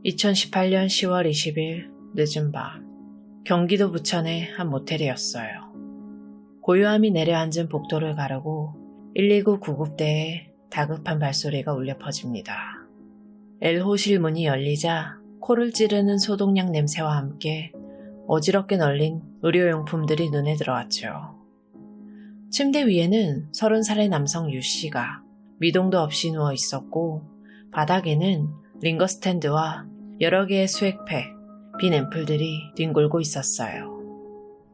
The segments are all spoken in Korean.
2018년 10월 20일 늦은 밤, 경기도 부천의 한 모텔이었어요. 고요함이 내려앉은 복도를 가르고 119 구급대에 다급한 발소리가 울려 퍼집니다. L호실 문이 열리자 코를 찌르는 소독약 냄새와 함께 어지럽게 널린 의료용품들이 눈에 들어왔죠. 침대 위에는 30살의 남성 U씨가 미동도 없이 누워 있었고, 바닥에는 링거 스탠드와 여러 개의 수액팩, 빈 앰플들이 뒹굴고 있었어요.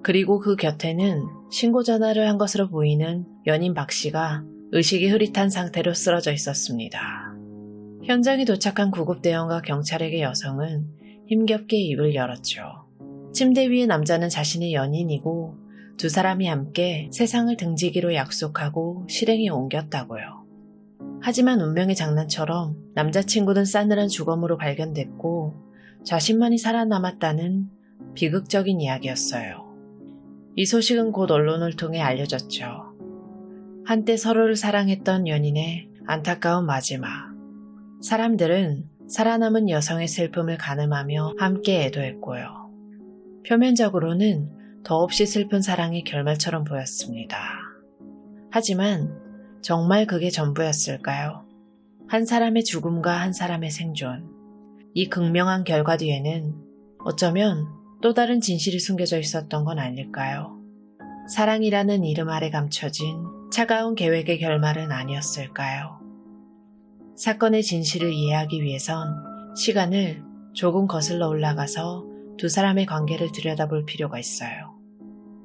그리고 그 곁에는 신고 전화를 한 것으로 보이는 연인 박씨가 의식이 흐릿한 상태로 쓰러져 있었습니다. 현장에 도착한 구급대원과 경찰에게 여성은 힘겹게 입을 열었죠. 침대 위의 남자는 자신의 연인이고 두 사람이 함께 세상을 등지기로 약속하고 실행에 옮겼다고요. 하지만 운명의 장난처럼 남자친구는 싸늘한 주검으로 발견됐고 자신만이 살아남았다는 비극적인 이야기였어요. 이 소식은 곧 언론을 통해 알려졌죠. 한때 서로를 사랑했던 연인의 안타까운 마지막. 사람들은 살아남은 여성의 슬픔을 가늠하며 함께 애도했고요. 표면적으로는 더없이 슬픈 사랑의 결말처럼 보였습니다. 하지만 정말 그게 전부였을까요? 한 사람의 죽음과 한 사람의 생존. 이 극명한 결과 뒤에는 어쩌면 또 다른 진실이 숨겨져 있었던 건 아닐까요? 사랑이라는 이름 아래 감춰진 차가운 계획의 결말은 아니었을까요? 사건의 진실을 이해하기 위해선 시간을 조금 거슬러 올라가서 두 사람의 관계를 들여다볼 필요가 있어요.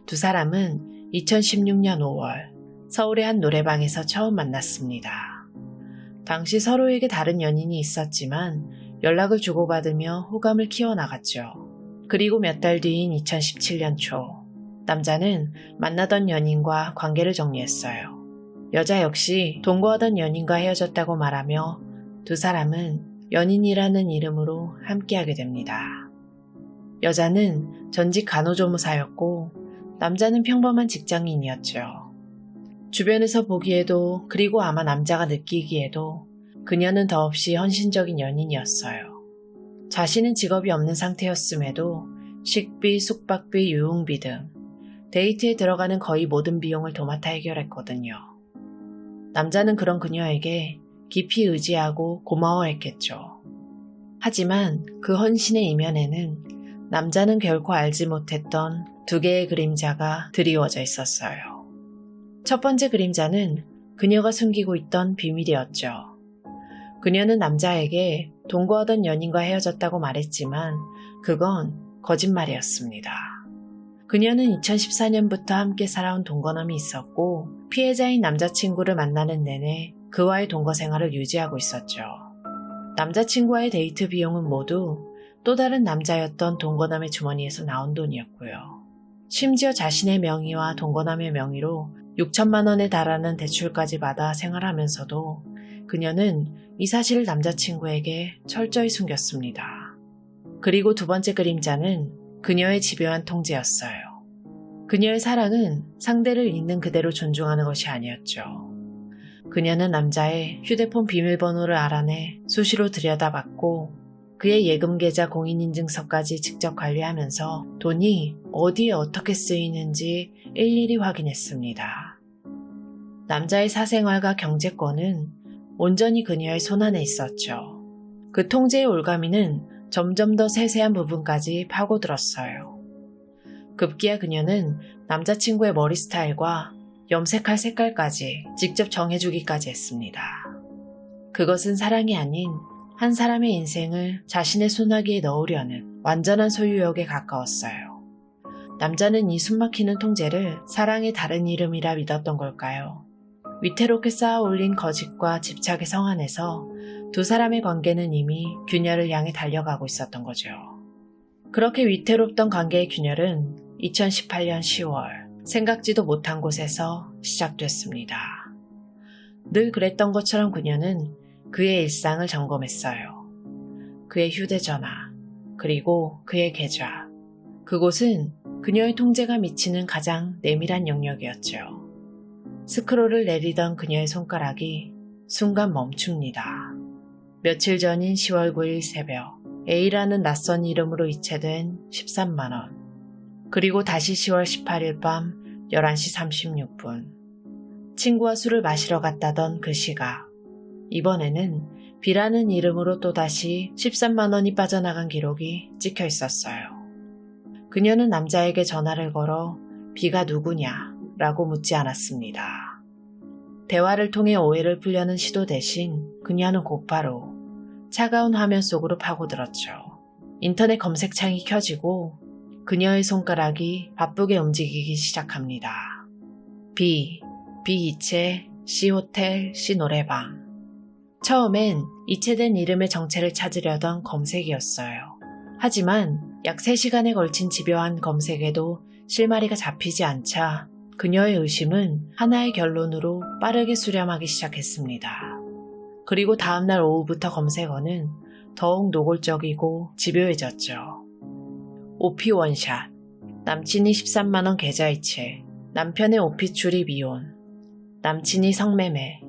두 사람은 2016년 5월 서울의 한 노래방에서 처음 만났습니다. 당시 서로에게 다른 연인이 있었지만 연락을 주고받으며 호감을 키워나갔죠. 그리고 몇 달 뒤인 2017년 초, 남자는 만나던 연인과 관계를 정리했어요. 여자 역시 동거하던 연인과 헤어졌다고 말하며 두 사람은 연인이라는 이름으로 함께하게 됩니다. 여자는 전직 간호조무사였고 남자는 평범한 직장인이었죠. 주변에서 보기에도, 그리고 아마 남자가 느끼기에도 그녀는 더없이 헌신적인 연인이었어요. 자신은 직업이 없는 상태였음에도 식비, 숙박비, 유흥비 등 데이트에 들어가는 거의 모든 비용을 도맡아 해결했거든요. 남자는 그런 그녀에게 깊이 의지하고 고마워했겠죠. 하지만 그 헌신의 이면에는 남자는 결코 알지 못했던 두 개의 그림자가 드리워져 있었어요. 첫 번째 그림자는 그녀가 숨기고 있던 비밀이었죠. 그녀는 남자에게 동거하던 연인과 헤어졌다고 말했지만 그건 거짓말이었습니다. 그녀는 2014년부터 함께 살아온 동거남이 있었고 피해자인 남자친구를 만나는 내내 그와의 동거 생활을 유지하고 있었죠. 남자친구와의 데이트 비용은 모두 또 다른 남자였던 동거남의 주머니에서 나온 돈이었고요. 심지어 자신의 명의와 동거남의 명의로 6천만 원에 달하는 대출까지 받아 생활하면서도 그녀는 이 사실을 남자친구에게 철저히 숨겼습니다. 그리고 두 번째 그림자는 그녀의 집요한 통제였어요. 그녀의 사랑은 상대를 있는 그대로 존중하는 것이 아니었죠. 그녀는 남자의 휴대폰 비밀번호를 알아내 수시로 들여다봤고 그의 예금 계좌 공인인증서까지 직접 관리하면서 돈이 어디에 어떻게 쓰이는지 일일이 확인했습니다. 남자의 사생활과 경제권은 온전히 그녀의 손안에 있었죠. 그 통제의 올가미는 점점 더 세세한 부분까지 파고들었어요. 급기야 그녀는 남자친구의 머리 스타일과 염색할 색깔까지 직접 정해주기까지 했습니다. 그것은 사랑이 아닌 한 사람의 인생을 자신의 손아귀에 넣으려는 완전한 소유욕에 가까웠어요. 남자는 이 숨막히는 통제를 사랑의 다른 이름이라 믿었던 걸까요? 위태롭게 쌓아 올린 거짓과 집착의 성 안에서 두 사람의 관계는 이미 균열을 향해 달려가고 있었던 거죠. 그렇게 위태롭던 관계의 균열은 2018년 10월 생각지도 못한 곳에서 시작됐습니다. 늘 그랬던 것처럼 그녀는 그의 일상을 점검했어요. 그의 휴대전화, 그리고 그의 계좌. 그곳은 그녀의 통제가 미치는 가장 내밀한 영역이었죠. 스크롤을 내리던 그녀의 손가락이 순간 멈춥니다. 며칠 전인 10월 9일 새벽, A라는 낯선 이름으로 이체된 13만원. 그리고 다시 10월 18일 밤 11시 36분. 친구와 술을 마시러 갔다던 그 시각. 이번에는 B라는 이름으로 또다시 13만원이 빠져나간 기록이 찍혀 있었어요. 그녀는 남자에게 전화를 걸어 B가 누구냐 라고 묻지 않았습니다. 대화를 통해 오해를 풀려는 시도 대신 그녀는 곧바로 차가운 화면 속으로 파고들었죠. 인터넷 검색창이 켜지고 그녀의 손가락이 바쁘게 움직이기 시작합니다. B 이체, C 호텔, C 노래방. 처음엔 이체된 이름의 정체를 찾으려던 검색이었어요. 하지만 약 3시간에 걸친 집요한 검색에도 실마리가 잡히지 않자 그녀의 의심은 하나의 결론으로 빠르게 수렴하기 시작했습니다. 그리고 다음날 오후부터 검색어는 더욱 노골적이고 집요해졌죠. OP 원샷, 남친이 13만원 계좌이체, 남편의 OP 출입 이혼, 남친이 성매매,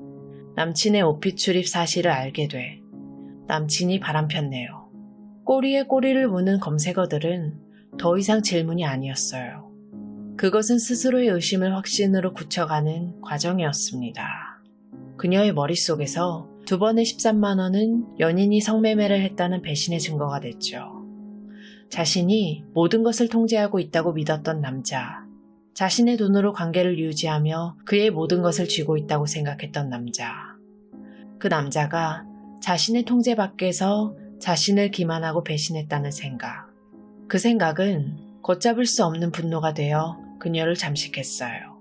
남친의 OP 출입 사실을 알게 돼, 남친이 바람폈네요. 꼬리에 꼬리를 무는 검색어들은 더 이상 질문이 아니었어요. 그것은 스스로의 의심을 확신으로 굳혀가는 과정이었습니다. 그녀의 머릿속에서 2번의 13만원은 연인이 성매매를 했다는 배신의 증거가 됐죠. 자신이 모든 것을 통제하고 있다고 믿었던 남자, 자신의 돈으로 관계를 유지하며 그의 모든 것을 쥐고 있다고 생각했던 남자. 그 남자가 자신의 통제 밖에서 자신을 기만하고 배신했다는 생각. 그 생각은 걷잡을 수 없는 분노가 되어 그녀를 잠식했어요.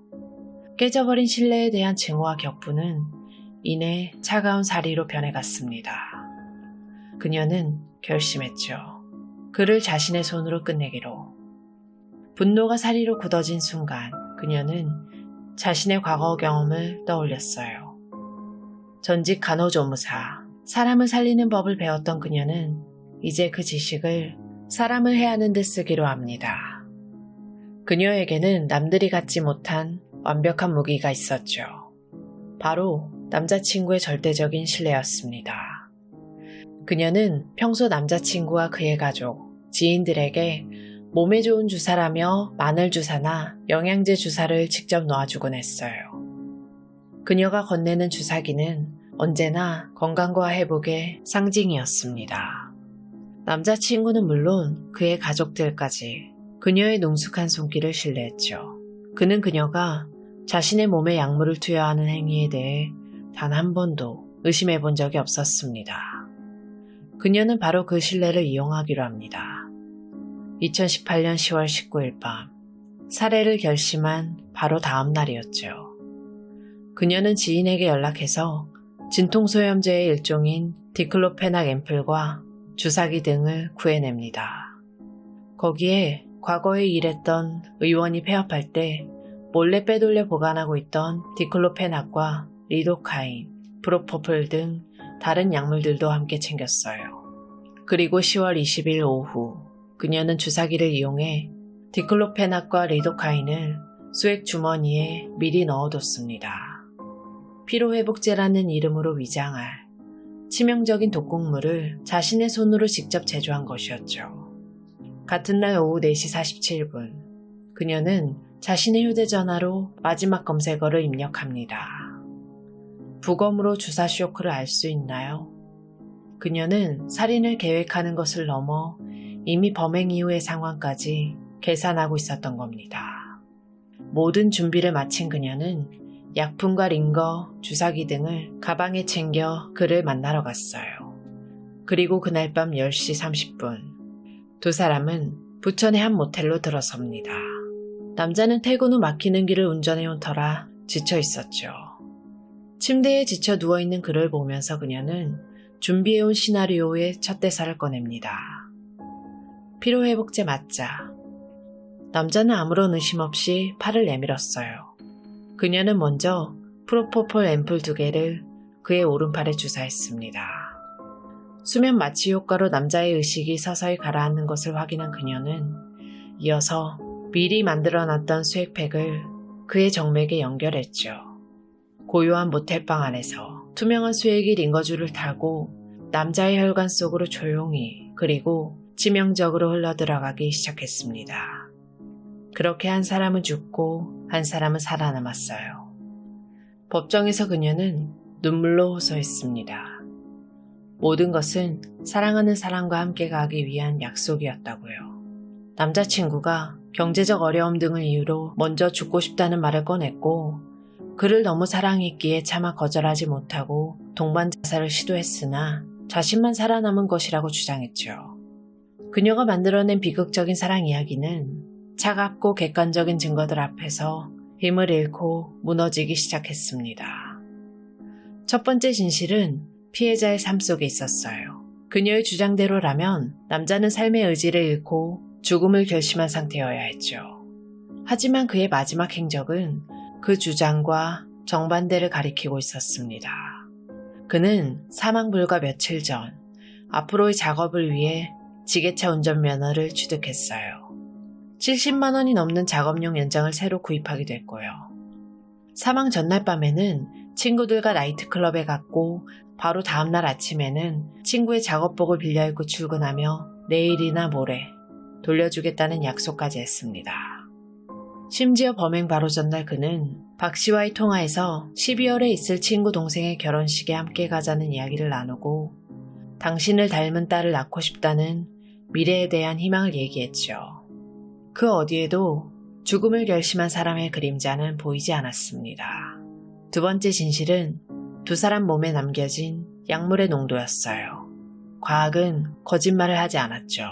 깨져버린 신뢰에 대한 증오와 격분은 이내 차가운 사리로 변해갔습니다. 그녀는 결심했죠. 그를 자신의 손으로 끝내기로. 분노가 사리로 굳어진 순간 그녀는 자신의 과거 경험을 떠올렸어요. 전직 간호조무사, 사람을 살리는 법을 배웠던 그녀는 이제 그 지식을 사람을 해하는 데 쓰기로 합니다. 그녀에게는 남들이 갖지 못한 완벽한 무기가 있었죠. 바로 남자친구의 절대적인 신뢰였습니다. 그녀는 평소 남자친구와 그의 가족, 지인들에게 몸에 좋은 주사라며 마늘 주사나 영양제 주사를 직접 놔주곤 했어요. 그녀가 건네는 주사기는 언제나 건강과 회복의 상징이었습니다. 남자친구는 물론 그의 가족들까지 그녀의 능숙한 손길을 신뢰했죠. 그는 그녀가 자신의 몸에 약물을 투여하는 행위에 대해 단 한 번도 의심해 본 적이 없었습니다. 그녀는 바로 그 신뢰를 이용하기로 합니다. 2018년 10월 19일 밤, 살해를 결심한 바로 다음 날이었죠. 그녀는 지인에게 연락해서 진통소염제의 일종인 디클로페낙 앰플과 주사기 등을 구해냅니다. 거기에 과거에 일했던 의원이 폐업할 때 몰래 빼돌려 보관하고 있던 디클로페낙과 리도카인, 프로포폴 등 다른 약물들도 함께 챙겼어요. 그리고 10월 20일 오후 그녀는 주사기를 이용해 디클로페낙과 리도카인을 수액 주머니에 미리 넣어뒀습니다. 피로회복제라는 이름으로 위장할 치명적인 독극물을 자신의 손으로 직접 제조한 것이었죠. 같은 날 오후 4시 47분 그녀는 자신의 휴대전화로 마지막 검색어를 입력합니다. 부검으로 주사 쇼크를 알 수 있나요? 그녀는 살인을 계획하는 것을 넘어 이미 범행 이후의 상황까지 계산하고 있었던 겁니다. 모든 준비를 마친 그녀는 약품과 링거, 주사기 등을 가방에 챙겨 그를 만나러 갔어요. 그리고 그날 밤 10시 30분 두 사람은 부천의 한 모텔로 들어섭니다. 남자는 퇴근 후 막히는 길을 운전해온 터라 지쳐 있었죠. 침대에 지쳐 누워있는 그를 보면서 그녀는 준비해온 시나리오의 첫 대사를 꺼냅니다. 피로회복제 맞자. 남자는 아무런 의심 없이 팔을 내밀었어요. 그녀는 먼저 프로포폴 앰플 2개를 그의 오른팔에 주사했습니다. 수면 마취 효과로 남자의 의식이 서서히 가라앉는 것을 확인한 그녀는 이어서 미리 만들어놨던 수액팩을 그의 정맥에 연결했죠. 고요한 모텔방 안에서 투명한 수액이 링거줄을 타고 남자의 혈관 속으로 조용히 그리고 치명적으로 흘러들어가기 시작했습니다. 그렇게 한 사람은 죽고 한 사람은 살아남았어요. 법정에서 그녀는 눈물로 호소했습니다. 모든 것은 사랑하는 사람과 함께 가기 위한 약속이었다고요. 남자친구가 경제적 어려움 등을 이유로 먼저 죽고 싶다는 말을 꺼냈고 그를 너무 사랑했기에 차마 거절하지 못하고 동반 자살을 시도했으나 자신만 살아남은 것이라고 주장했죠. 그녀가 만들어낸 비극적인 사랑 이야기는 차갑고 객관적인 증거들 앞에서 힘을 잃고 무너지기 시작했습니다. 첫 번째 진실은 피해자의 삶 속에 있었어요. 그녀의 주장대로라면 남자는 삶의 의지를 잃고 죽음을 결심한 상태여야 했죠. 하지만 그의 마지막 행적은 그 주장과 정반대를 가리키고 있었습니다. 그는 사망 불과 며칠 전 앞으로의 작업을 위해 지게차 운전면허를 취득했어요. 70만 원이 넘는 작업용 연장을 새로 구입하기도 했고요. 사망 전날 밤에는 친구들과 나이트클럽에 갔고 바로 다음날 아침에는 친구의 작업복을 빌려 입고 출근하며 내일이나 모레 돌려주겠다는 약속까지 했습니다. 심지어 범행 바로 전날 그는 박 씨와의 통화에서 12월에 있을 친구 동생의 결혼식에 함께 가자는 이야기를 나누고 당신을 닮은 딸을 낳고 싶다는 미래에 대한 희망을 얘기했죠. 그 어디에도 죽음을 결심한 사람의 그림자는 보이지 않았습니다. 두 번째 진실은 두 사람 몸에 남겨진 약물의 농도였어요. 과학은 거짓말을 하지 않았죠.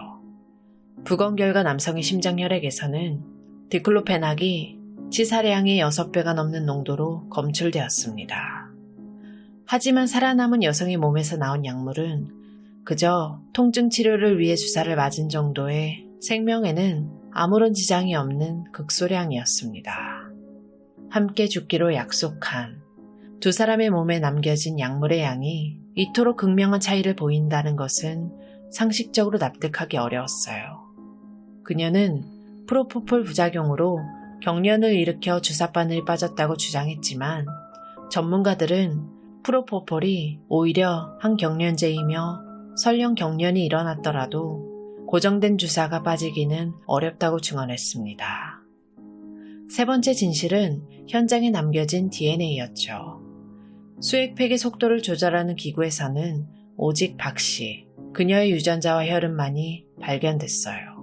부검 결과 남성의 심장 혈액에서는 디클로페낙이 치사량의 6배가 넘는 농도로 검출되었습니다. 하지만 살아남은 여성의 몸에서 나온 약물은 그저 통증 치료를 위해 주사를 맞은 정도의 생명에는 아무런 지장이 없는 극소량이었습니다. 함께 죽기로 약속한 두 사람의 몸에 남겨진 약물의 양이 이토록 극명한 차이를 보인다는 것은 상식적으로 납득하기 어려웠어요. 그녀는 프로포폴 부작용으로 경련을 일으켜 주사바늘이 빠졌다고 주장했지만 전문가들은 프로포폴이 오히려 항경련제이며 설령 경련이 일어났더라도 고정된 주사가 빠지기는 어렵다고 증언했습니다. 세 번째 진실은 현장에 남겨진 DNA였죠. 수액팩의 속도를 조절하는 기구에서는 오직 박 씨, 그녀의 유전자와 혈흔만이 발견됐어요.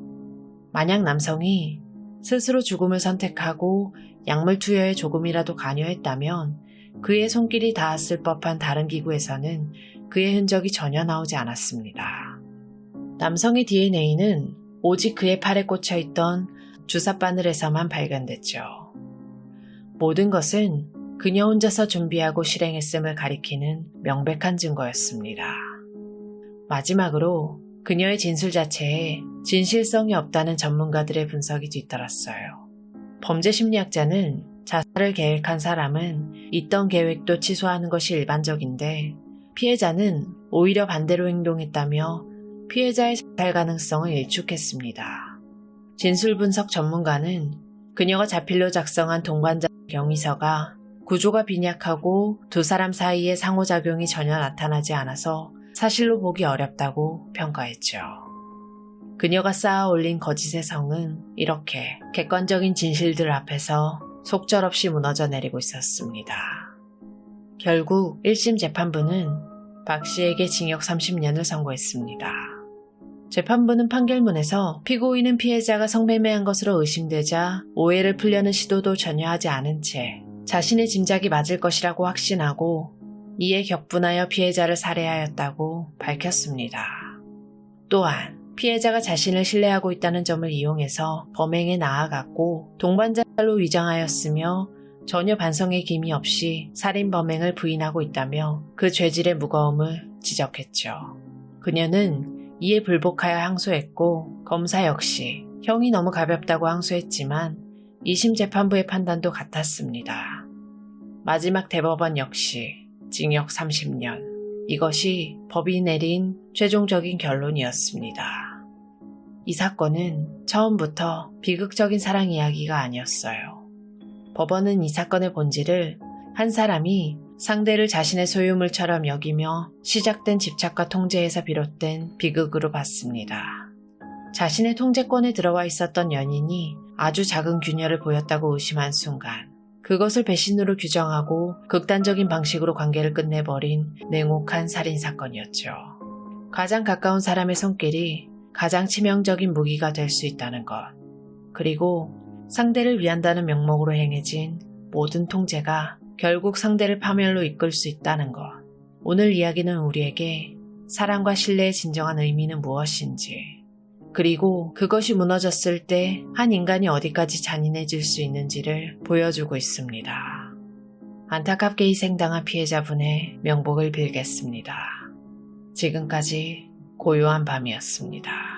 만약 남성이 스스로 죽음을 선택하고 약물 투여에 조금이라도 관여했다면 그의 손길이 닿았을 법한 다른 기구에서는 그의 흔적이 전혀 나오지 않았습니다. 남성의 DNA는 오직 그의 팔에 꽂혀있던 주사바늘에서만 발견됐죠. 모든 것은 그녀 혼자서 준비하고 실행했음을 가리키는 명백한 증거였습니다. 마지막으로 그녀의 진술 자체에 진실성이 없다는 전문가들의 분석이 뒤따랐어요. 범죄 심리학자는 자살을 계획한 사람은 있던 계획도 취소하는 것이 일반적인데 피해자는 오히려 반대로 행동했다며 피해자의 자살 가능성을 일축했습니다. 진술 분석 전문가는 그녀가 자필로 작성한 동반자 경위서가 구조가 빈약하고 두 사람 사이의 상호작용이 전혀 나타나지 않아서 사실로 보기 어렵다고 평가했죠. 그녀가 쌓아 올린 거짓의 성은 이렇게 객관적인 진실들 앞에서 속절없이 무너져 내리고 있었습니다. 결국 1심 재판부는 박 씨에게 징역 30년을 선고했습니다. 재판부는 판결문에서 피고인은 피해자가 성매매한 것으로 의심되자 오해를 풀려는 시도도 전혀 하지 않은 채 자신의 짐작이 맞을 것이라고 확신하고 이에 격분하여 피해자를 살해하였다고 밝혔습니다. 또한 피해자가 자신을 신뢰하고 있다는 점을 이용해서 범행에 나아갔고 동반자로 위장하였으며 전혀 반성의 기미 없이 살인 범행을 부인하고 있다며 그 죄질의 무거움을 지적했죠. 그녀는 이에 불복하여 항소했고 검사 역시 형이 너무 가볍다고 항소했지만 2심 재판부의 판단도 같았습니다. 마지막 대법원 역시 징역 30년. 이것이 법이 내린 최종적인 결론이었습니다. 이 사건은 처음부터 비극적인 사랑 이야기가 아니었어요. 법원은 이 사건의 본질을 한 사람이 상대를 자신의 소유물처럼 여기며 시작된 집착과 통제에서 비롯된 비극으로 봤습니다. 자신의 통제권에 들어와 있었던 연인이 아주 작은 균열을 보였다고 의심한 순간 그것을 배신으로 규정하고 극단적인 방식으로 관계를 끝내버린 냉혹한 살인사건이었죠. 가장 가까운 사람의 손길이 가장 치명적인 무기가 될 수 있다는 것. 그리고 상대를 위한다는 명목으로 행해진 모든 통제가 결국 상대를 파멸로 이끌 수 있다는 것. 오늘 이야기는 우리에게 사랑과 신뢰의 진정한 의미는 무엇인지, 그리고 그것이 무너졌을 때 한 인간이 어디까지 잔인해질 수 있는지를 보여주고 있습니다. 안타깝게 희생당한 피해자분의 명복을 빌겠습니다. 지금까지 고요한 밤이었습니다.